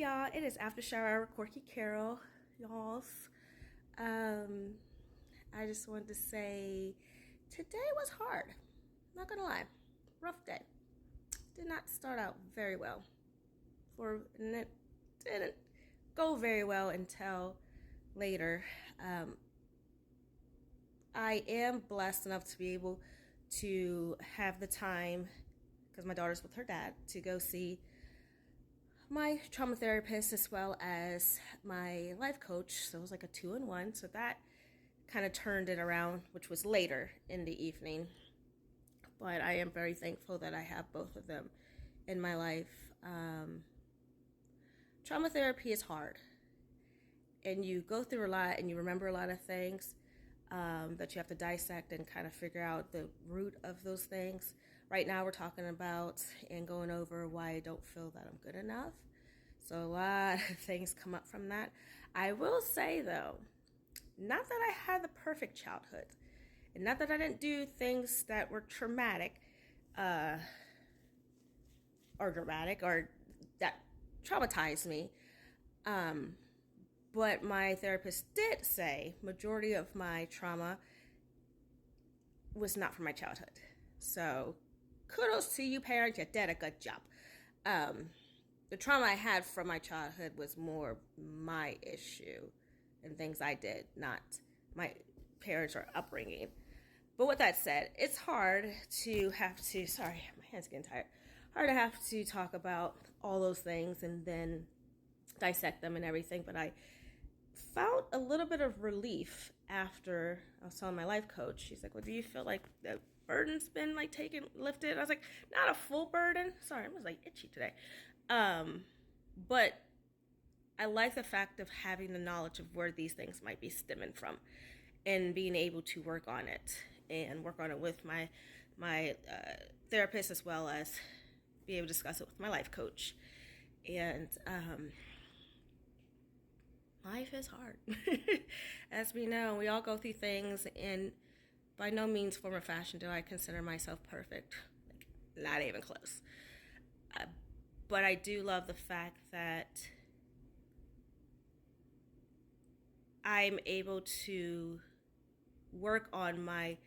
y'all. It is after shower hour with Corky Carol, y'alls. Um, I just wanted to say today was hard. Not gonna lie, rough day. Did not start out very well. And it didn't go very well until later. I am blessed enough to be able to have the time, because my daughter's with her dad, to go see my trauma therapist as well as my life coach. So it was like a 2-in-1. So that kind of turned it around, which was later in the evening. But I am very thankful that I have both of them in my life. Trauma therapy is hard, and you go through a lot and you remember a lot of things that you have to dissect and kind of figure out the root of those things. Right now we're talking about and going over why I don't feel that I'm good enough. So a lot of things come up from that. I will say though, not that I had the perfect childhood, and not that I didn't do things that were traumatic or dramatic or that traumatized me. But my therapist did say majority of my trauma was not from my childhood. So kudos to you parents, you did a good job. The trauma I had from my childhood was more my issue and things I did, not my parents or upbringing. But with that said, it's hard to have to, sorry, my hand's getting tired. Hard to have to talk about all those things and then dissect them and everything. But I found a little bit of relief after I was telling my life coach. She's like, well, do you feel like the burden's been like lifted? I was like, not a full burden. Sorry, I was like itchy today. But I like the fact of having the knowledge of where these things might be stemming from and being able to work on it and work on it with my therapist, as well as be able to discuss it with my life coach. And life is hard. As we know, we all go through things, and by no means, form, or fashion do I consider myself perfect. Like, not even close. But I do love the fact that I'm able to work on my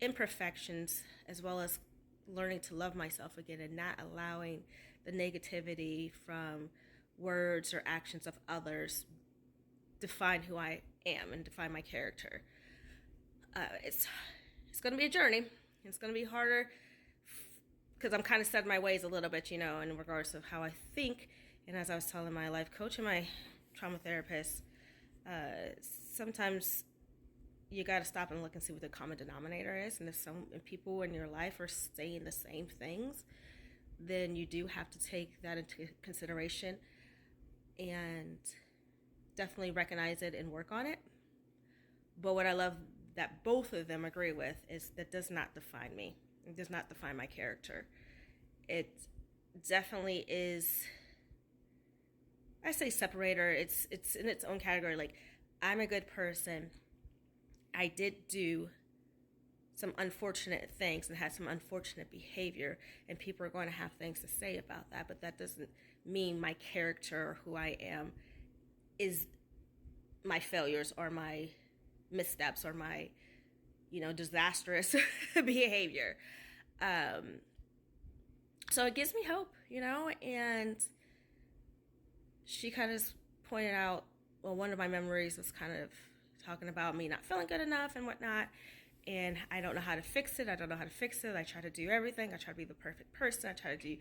imperfections as well as learning to love myself again and not allowing the negativity from words or actions of others define who I am and define my character. It's going to be a journey. It's going to be harder because I'm kind of set in my ways a little bit, in regards of how I think. And as I was telling my life coach and my trauma therapist, sometimes you got to stop and look and see what the common denominator is. And if some people in your life are saying the same things, then you do have to take that into consideration and definitely recognize it and work on it. But what I love that both of them agree with is that does not define me. It does not define my character. It definitely is, I say separator. It's in its own category. Like, I'm a good person. I did do some unfortunate things and had some unfortunate behavior, and people are going to have things to say about that, but that doesn't mean my character or who I am is my failures or my missteps or my, disastrous behavior. So it gives me hope, and she kind of pointed out, well, one of my memories was kind of talking about me not feeling good enough and whatnot, and I don't know how to fix it. I try to do everything. I try to be the perfect person. I try to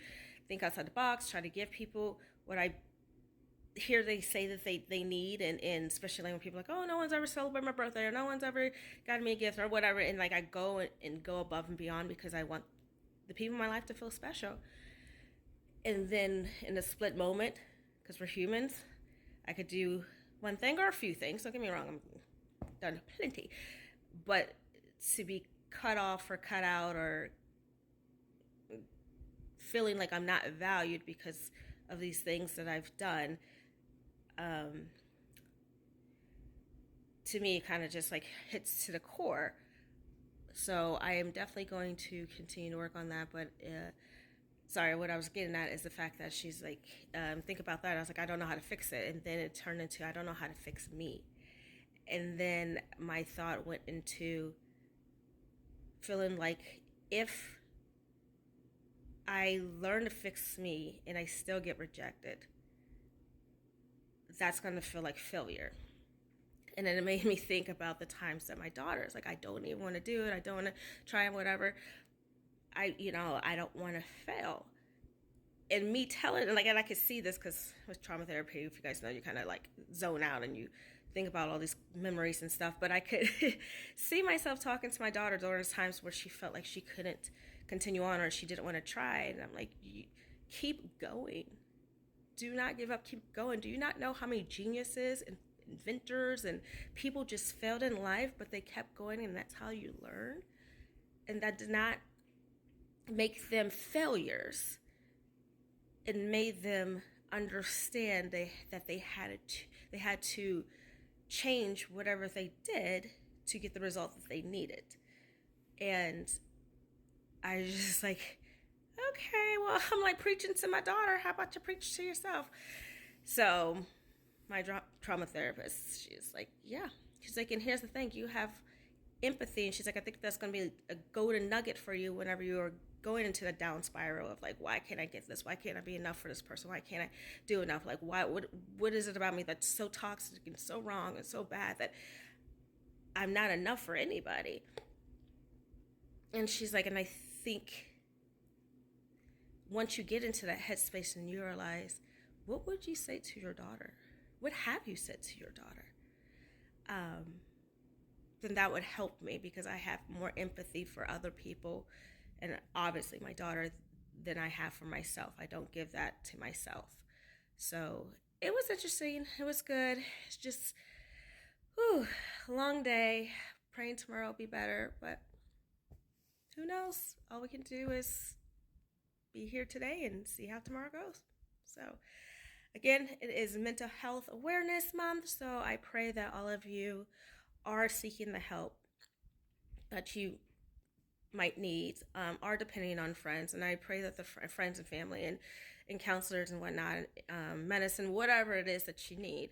think outside the box, try to give people what I hear they say that they need, and especially when people are like, oh, no one's ever celebrated my birthday, or no one's ever gotten me a gift or whatever, and like I go above and beyond because I want the people in my life to feel special. And then in a split moment, because we're humans, I could do one thing or a few things. Don't get me wrong, I've done plenty, but to be cut off or cut out or feeling like I'm not valued because of these things that I've done, to me, it kind of just like hits to the core. So I am definitely going to continue to work on that, but sorry, what I was getting at is the fact that she's like, think about that. I was like, I don't know how to fix it. And then it turned into, I don't know how to fix me. And then my thought went into feeling like if I learn to fix me and I still get rejected, that's going to feel like failure. And then it made me think about the times that my daughter's like, I don't even want to do it. I don't want to try and whatever. I don't want to fail. And me telling, and I could see this because with trauma therapy, if you guys know, you kind of like zone out and you think about all these memories and stuff. But I could see myself talking to my daughter during times where she felt like she couldn't continue on or she didn't want to try. And I'm like, keep going. Do not give up. Keep going. Do you not know how many geniuses and inventors and people just failed in life, but they kept going, and that's how you learn? And that did not make them failures. It made them understand that they had to change whatever they did to get the result that they needed. And I was just like, okay, well, I'm like preaching to my daughter. How about you preach to yourself? So my trauma therapist, she's like, yeah. She's like, and here's the thing, you have empathy. And she's like, I think that's going to be a golden nugget for you whenever you're going into the down spiral of like, why can't I get this? Why can't I be enough for this person? Why can't I do enough? Like, what is it about me that's so toxic and so wrong and so bad that I'm not enough for anybody? And she's like, and I think once you get into that headspace and you realize, what would you say to your daughter? What have you said to your daughter? Then that would help me because I have more empathy for other people and obviously my daughter than I have for myself. I don't give that to myself. So it was interesting. It was good. It's just, long day. Praying tomorrow will be better, but who knows? All we can do is be here today and see how tomorrow goes. So again, it is Mental Health Awareness Month, so I pray that all of you are seeking the help that you might need, are depending on friends, and I pray that the friends and family and counselors and whatnot, medicine, whatever it is that you need,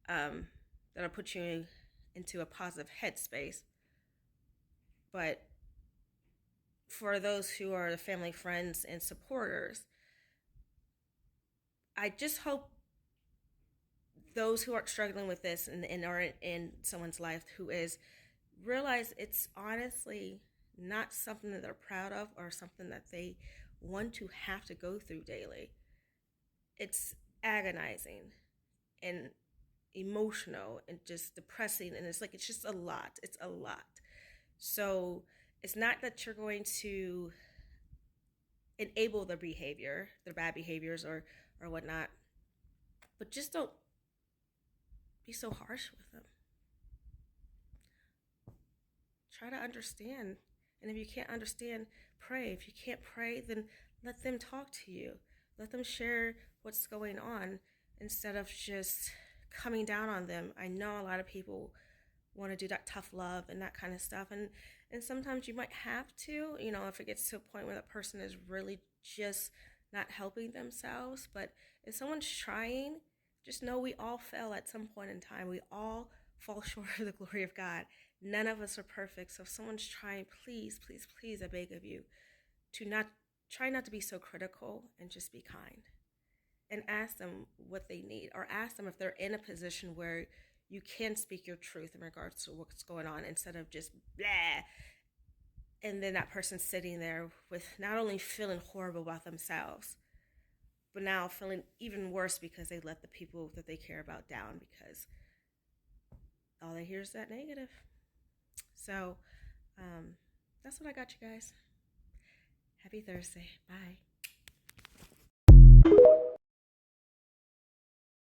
that'll put you into a positive headspace. But for those who are the family, friends, and supporters, I just hope those who are struggling with this and are in someone's life who is, realize it's honestly not something that they're proud of or something that they want to have to go through daily. It's agonizing and emotional and just depressing, and it's like, it's just a lot. It's a lot. So it's not that you're going to enable their behavior, their bad behaviors or whatnot, but just don't be so harsh with them. Try to understand. And if you can't understand, pray. If you can't pray, then let them talk to you. Let them share what's going on instead of just coming down on them. I know a lot of people want to do that tough love and that kind of stuff. And sometimes you might have to, if it gets to a point where that person is really just not helping themselves. But if someone's trying, just know we all fail at some point in time. We all fall short of the glory of God. None of us are perfect. So if someone's trying, please, please, please, I beg of you, to try not to be so critical and just be kind. And ask them what they need, or ask them if they're in a position where you can speak your truth in regards to what's going on instead of just blah. And then that person's sitting there with not only feeling horrible about themselves, but now feeling even worse because they let the people that they care about down because all they hear is that negative. So that's what I got you guys. Happy Thursday. Bye.